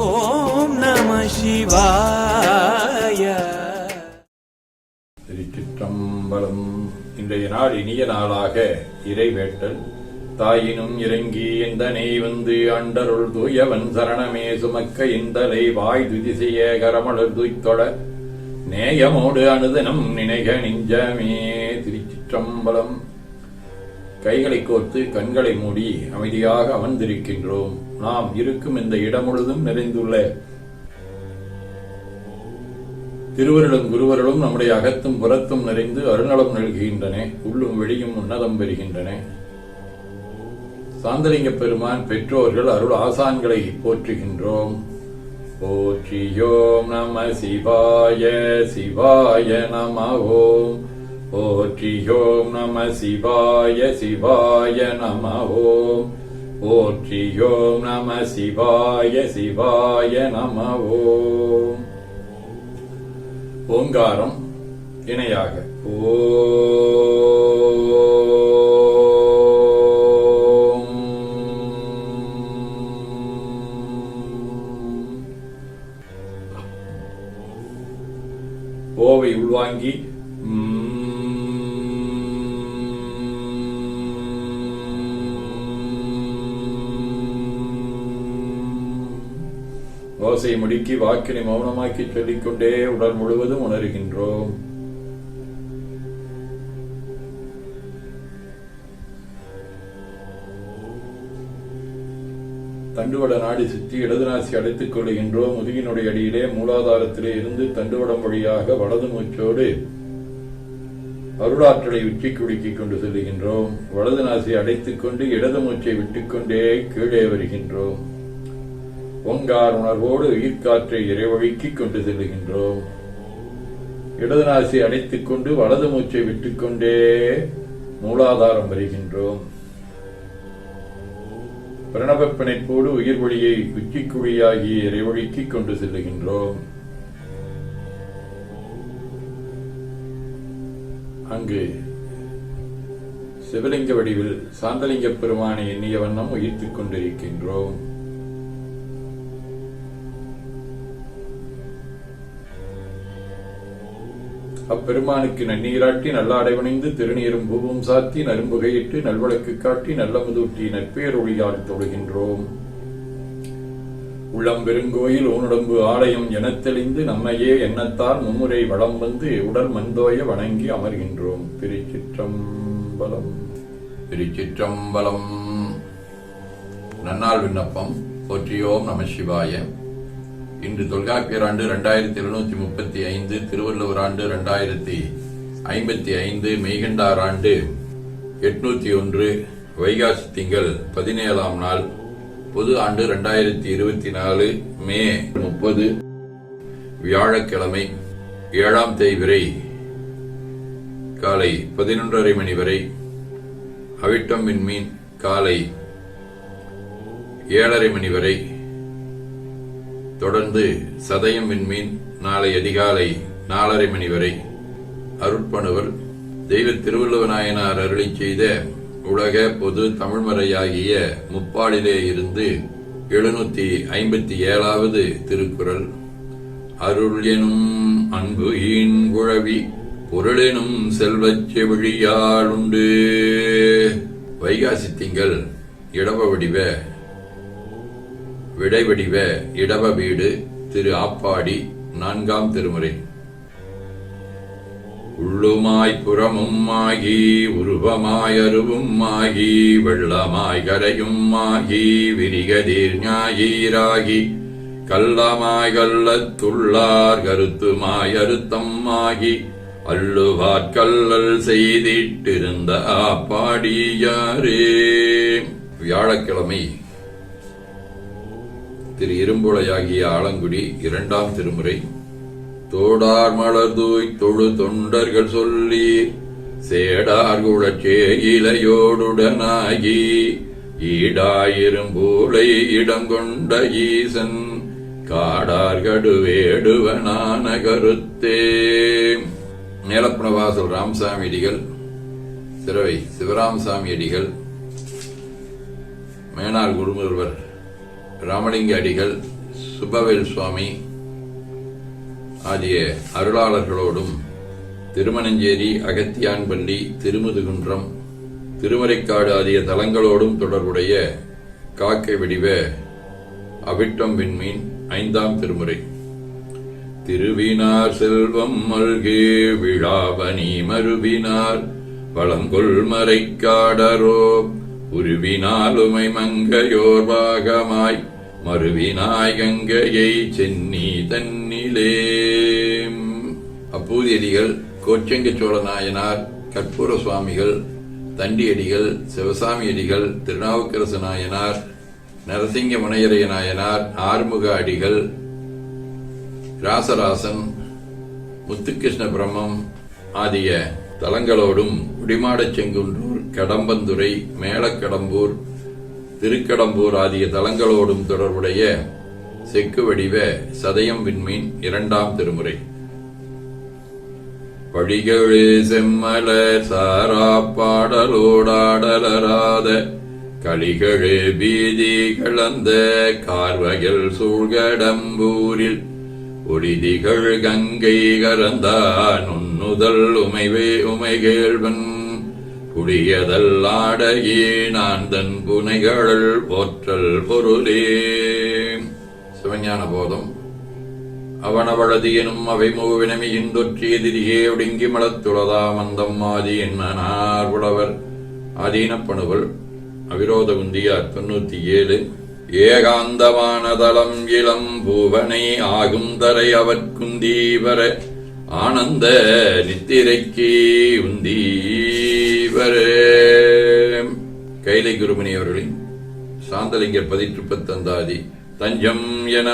ஓம் நம சிவாய. திருச்சிற்றம்பலம். இன்றைய நாள் இனிய நாளாக இறைவேட்டல். தாயினும் இறங்கி எந்தனை வந்து அண்டருள் தூயவன் சரணமே சுமக்க இந்தலை வாய் துதிசெய்ய கரமலர் துய்த்தொட நேயமோடு அனுதனம் நினைக நெஞ்சமே. திருச்சிற்றம்பலம். கைகளை கோர்த்து கண்களை மூடி அமைதியாக அமர்ந்திருக்கின்றோம். நாம் இருக்கும் இந்த இடம் முழுதும் நிறைந்துள்ள திருவருளும் குருவருளும் நம்முடைய அகத்தும் புறத்தும் நிறைந்து அருநலம் நல்கின்றன. உள்ளும் வெளியும் உன்னதம் பெறுகின்றன. சாந்தலிங்க பெருமான் பெற்றோர்கள் அருள் ஆசான்களை போற்றுகின்றோம். போற்றியோம் நம சிவாய சிவாய நம ஓம். போற்றியோம் நம சிவாய சிவாய நம ஓம். போற்றியோம் நம சிவாய சிவாய நம ஓம். ஓங்காரம் இணையாக ஓம். ஓவை உள்வாங்கி ஓசை முடுக்கி வாக்கினை மௌனமாக்கி சொல்லிக்கொண்டே உடல் முழுவதும் உணர்கின்றோம். தண்டுவட நாடி சுற்றி இடது நாசி அடைத்துக் கொள்கின்றோம். முதுகினுடைய அடியிலே மூலாதாரத்திலே இருந்து தண்டுவடம் வழியாக வலது மூச்சோடு அருளாற்றலை உச்சி குடுக்கிக் கொண்டு செல்கின்றோம். வலது நாசியை அடைத்துக் கொண்டு இடது மூச்சை விட்டுக்கொண்டே கீழே வருகின்றோம். ஓங்கார் உணர்வோடு உயிர்காற்றை இறைவழிக்கிக் கொண்டு செல்கின்றோம். இடது நாசி அடைத்துக் கொண்டு வலது மூச்சை விட்டுக்கொண்டே மூலாதாரம் வருகின்றோம். பிரணவ பிணைப்போடு உயிர் ஒளியை உச்சிக்குழியாகி இறைவழிக்கிக் கொண்டு செல்லுகின்றோம். அங்கு சிவலிங்க வடிவில் சாந்தலிங்க பெருமானை எண்ணிய வண்ணம் உயிர்த்துக் கொண்டிருக்கின்றோம். அப்பெருமானுக்கு நன்னீராட்டி நல்லாடைவணைந்து திருநீரும் பூவும் சாத்தி நரும்புகையிட்டு நல்வழக்கு காட்டி நல்ல முதூட்டி நற்பேரொழியால் தொழுகின்றோம். உள்ளம் பெருங்கோயில் ஊனுடம்பு ஆலயம் எனத்தெளிந்து நம்மையே எண்ணத்தால் மும்முறை வளம் வந்து உடல் மந்தோய வணங்கி அமர்கின்றோம். திருச்சிற்றம்பலம். திருச்சிற்றம்பலம். நன்னாள் விண்ணப்பம். போற்றியோம் நம சிவாய. இன்று தொல்காப்பியர் ஆண்டு 2735, திருவள்ளுவர் ஆண்டு 2055, மெய்கண்டார் ஆண்டு 801, வைகாசி திங்கள் 17ஆம் நாள், பொது ஆண்டு 2024, மே 30, வியாழக்கிழமை, 7ஆம் தேய்பிறை காலை 11:30 மணி வரை, அவிட்டம் விண்மீன் காலை 7:30 மணி வரை, தொடர்ந்து சதயம் விண்மீன் நாளை அதிகாலை 4:30 மணி வரை. அருட்பணுவல் தெய்வ திருவள்ளுவ நாயனார் அருளி செய்த உலக பொது தமிழ்மறையாகிய முப்பாலிலே இருந்து 757வது திருக்குறள். அருள் எனும் அன்பு ஈன் குழவி பொருளெனும் செல்வச் செவிழியாளுண்டு. வைகாசி திங்கள் இடவ வடிவ விடைவடிவ இடவ வீடு திரு ஆப்பாடி 4ஆம் திருமுறை. உள்ளுமாய் புறமும் ஆகி உருவமாய் அருவும் ஆகி வெள்ளமாய் கரையும் ஆகி விரிகதீர் ஞாயிறாகி கள்ளமாய் கள்ளத்துள்ளார் கருத்துமாய் அறுத்தம் ஆகி அள்ளுவார்கல்லல் செய்திட்டிருந்த ஆப்பாடியாரே. வியாழக்கிழமை திரு இரும்புழையாகிய ஆலங்குடி 2ஆம் திருமுறை. தோடார் மலர்தூய் தொழு தொண்டர்கள் சொல்லி சேடார் குழச்சே இலையோடுடனாகி ஈடாயிரும்பூளை இடங்கொண்ட ஈசன் காடார்கடுவேடுவனான கருத்தே. மேலப்புணவாசல் ராமசாமி அடிகள், சிறவை சிவராமசாமி அடிகள், மேனார் குருமுருவர் ராமலிங்க அடிகள், சுபவேல் சுவாமி ஆகிய அருளாளர்களோடும் திருமணஞ்சேரி, அகத்தியான்பள்ளி, திருமுதுகுன்றம், திருமறைக்காடு ஆகிய தலங்களோடும் தொடர்புடைய காக்கை வடிவ அவிட்டம் விண்மீன் 5ஆம் திருமுறை. திருவினார் செல்வம் மல்கே விழாவனி மருவினார் வளங்கொள் மறைக்காடரோ உருவினால் உமை மங்கையோர் பாகமாய் மறுவினாய் கங்கையை சென்னி தன்னிலே. அப்பூதியடிகள், கோச்செங்க சோழ நாயனார், கற்பூர சுவாமிகள், தண்டியடிகள், சிவசாமியடிகள், திருநாவுக்கரசு நாயனார், நரசிங்க முனையரைய நாயனார், ஆறுமுக அடிகள், ராசராசன், முத்துகிருஷ்ண பிரம்மம் ஆகிய தலங்களோடும் குடிமாடச் செங்குன்றூர், கடம்பந்துறை, மேலக்கடம்பூர், திருக்கடம்பூர் ஆகிய தலங்களோடும் தொடர்புடைய செக்கு வடிவ சதயம் விண்மீன் 2ஆம் திருமுறை. படிகளே செம்மலர் சாரா பாடலோடாடலராத களிகளே பீதி கலந்த கார்வயல் சூழ்கடம்பூரில் ஒளிதிகள் கங்கை கரந்தான் உன்னுதல் உமைவே உமைகேள்வன் குடியதல்லாடையே நான் தன் புனைகள் போற்றல் பொருளே. சிவஞான போதம். அவனவளது எனும் அவை மூவினமையின் தொற்றிய திரியே ஒடுங்கி மலத்துளதா மந்தம் ஆதி என்னார் புலவர். ஆதீனப்பணுவல். அவிரோத உந்தியார் 97. ஏகாந்தமான தலம் இளம் பூவனை ஆகும் தரை அவற்குந்தீவர ஆனந்த நித்திரைக்கு உந்தீவர. கைலை குருமணி அவர்களின் சாந்தலிங்கர் 18 தஞ்சம் என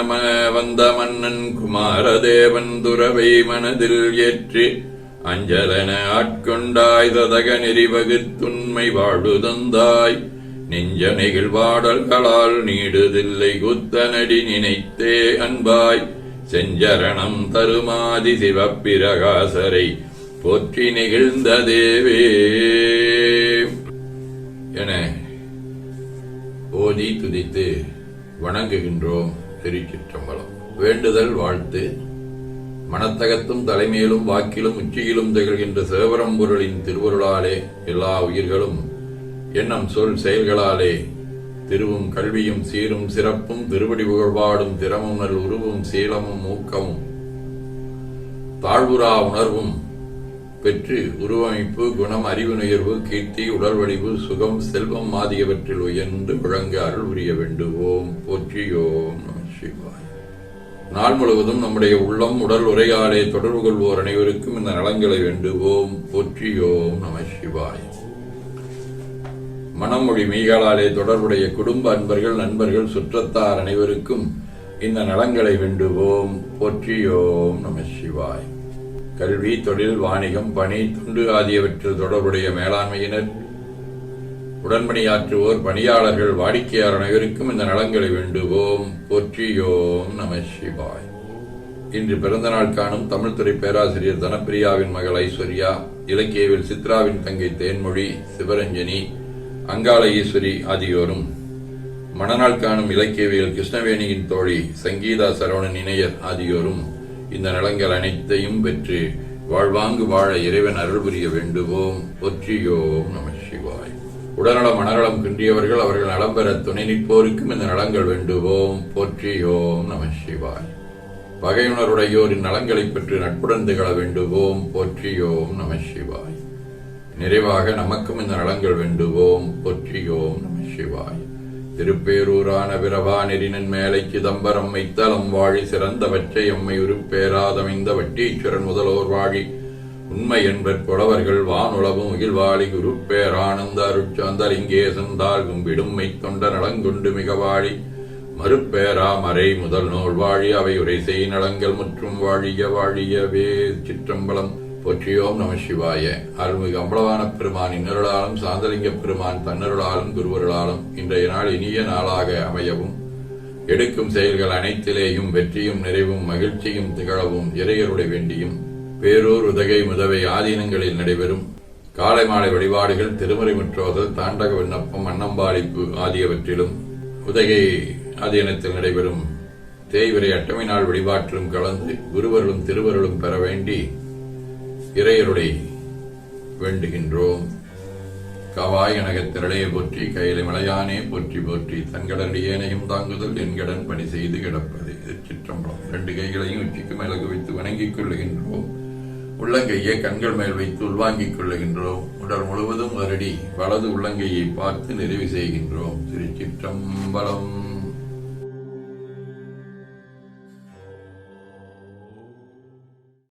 வந்த மன்னன் குமாரதேவன் துறவை மனதில் ஏற்றி அஞ்சலன ஆட்கொண்டாய் ததக நெறிவகுத்துண்மை வாழ்வு தந்தாய் நெஞ்சனைகள் வாடல்களால் நீடுதில்லை குத்தனடி நினைத்தே அன்பாய் செஞ்சரணம் தருமாதி சிவப்பிரகாசரை போற்றி நெகிழ்ந்த தேவே என ஓதி துதித்து வணங்குகின்றோம். திருச்சிற்றம்பலம். வேண்டுதல் வாழ்த்து. மனத்தகத்தும் தலைமையிலும் வாக்கிலும் உச்சியிலும் திகழ்கின்ற சிவபரம்பொருளின் திருவருளாலே எல்லா உயிர்களும் எண்ணம் சொல் செயல்களாலே திருவும் கல்வியும் சீரும் சிறப்பும் திருவடி புகழ்பாடும் திறமும் நல் உருவும் சீலமும் ஊக்கமும் தாழ்வுறா உணர்வும் பெற்று உருவமைப்பு, குணம், அறிவு நுயர்வு, கீர்த்தி, உடல் வடிவு, சுகம், செல்வம் ஆகியவற்றில் உயர்ந்து விளங்க அருள் புரிய வேண்டுவோம். போற்றியோம் நம சிவாய. நாள் முழுவதும் நம்முடைய உள்ளம் உடல் உரையாலே தொடர்பு கொள்வோர் அனைவருக்கும் இந்த நலங்களை வேண்டுவோம். போற்றியோம் நம சிவாய. மனமொழி மெய்களாலே தொடர்புடைய குடும்ப அன்பர்கள், நண்பர்கள், சுற்றத்தார் அனைவருக்கும் இந்த நலங்களை வேண்டுவோம். போற்றியோம் நம சிவாய. கல்வி, தொழில், வாணிகம், பணி, தொண்டு ஆகியவற்றில் தொடர்புடைய மேலாண்மையினர், உடன்பணியாற்றுவோர், பணியாளர்கள், வாடிக்கையாளர் அனைவருக்கும் இந்த நலங்களை வேண்டுவோம். போற்றியோம் நம சிவாய். இன்று பிறந்த நாள் காணும் தமிழ் துறை பேராசிரியர் தனப்பிரியாவின் மகள் ஐஸ்வர்யா, இலக்கியவில் சித்ராவின் தங்கை தேன்மொழி, சிவரஞ்சனி, அங்காள ஈஸ்வரி ஆகியோரும், மணநாள் காணும் இலக்கியவியல் கிருஷ்ணவேணியின் தோழி சங்கீதா சரவணன் இணையர் ஆகியோரும் இந்த நலங்கள் அனைத்தையும் பெற்று வாழ்வாங்கு வாழ இறைவன் அருள் புரிய வேண்டுவோம். போற்றியோம் நம சிவாய். உடல்நலம் மனநலம் குன்றியவர்கள் அவர்கள் நலம் பெற துணை நிற்போருக்கும் இந்த நலங்கள் வேண்டுவோம். போற்றியோம் நம சிவாய். பகையுணர்வுடையோரின் நலங்களை பெற்று நட்புடன் திகழ வேண்டுவோம். போற்றியோம் நம சிவாய். நிறைவாக நமக்கும் இந்த நலங்கள் வேண்டுவோம். போற்றியோம் நம சிவாய். திருப்பேரூரான பிரபா நெறினன் மேலை சிதம்பரம் மைத்தலம் வாழி சிறந்தவற்றை எம்மை உருப்பேராதமைந்த வட்டீஸ்வரன் முதலோர் வாழி உண்மை என்பர் புலவர்கள் வானுளவும் உகிழ்வாளி குருப்பேரானந்த அருட்சாந்தலிங்கேசன் தாழ் கும்பிடும்மை தொண்ட நலங்கொண்டு மிக வாழி மறுப்பேரா மறை முதல் நூல் வாழி அவை உரை செய் நலங்கள் மற்றும் வாழிய வாழியவே. சிற்றம்பலம். போற்றியோம் நம சிவாய. அருள்மிகு அம்பலவான பெருமான் இன்னருளாலும் சாந்தலிங்க பெருமான் தன்னருளாலும் குருவருளாலும் இன்றைய நாள் இனிய நாளாக அமையவும், எடுக்கும் செயல்கள் அனைத்திலேயும் வெற்றியும் நிறைவும் மகிழ்ச்சியும் திகழவும் இறையருடைய வேண்டியும், பேரூர் உதகை முதவை ஆதீனங்களில் நடைபெறும் காலை மாலை வழிபாடுகள், திருமுறை முற்றோதல், தாண்டக விண்ணப்பம், அன்னம்பாளிப்பு ஆகியவற்றிலும், உதகை ஆதீனத்தில் நடைபெறும் தேய்விரை அட்டமை நாள் வழிபாட்டிலும் கலந்து குருவர்களும் திருவருளும் பெற வேண்டி இறையருளை வேண்டுகின்றோம். காவாய் கனகத் திரளையை போற்றி கையில மலையானே போற்றி போற்றி தன்கடனடியேனையும் தாங்குதல் என்கடன் பணி செய்து கிடப்பது. சிற்றம்பலம். 2 கைகளையும் உச்சிக்கு மேலகு வைத்து வணங்கிக் கொள்ளுகின்றோம். உள்ளங்கையை கண்கள் மேல் வைத்து உள்வாங்கிக் கொள்ளுகின்றோம். உடல் முழுவதும் வருடி வலது உள்ளங்கையை பார்த்து நிறைவு செய்கின்றோம். திருச்சிற்றம்பலம்.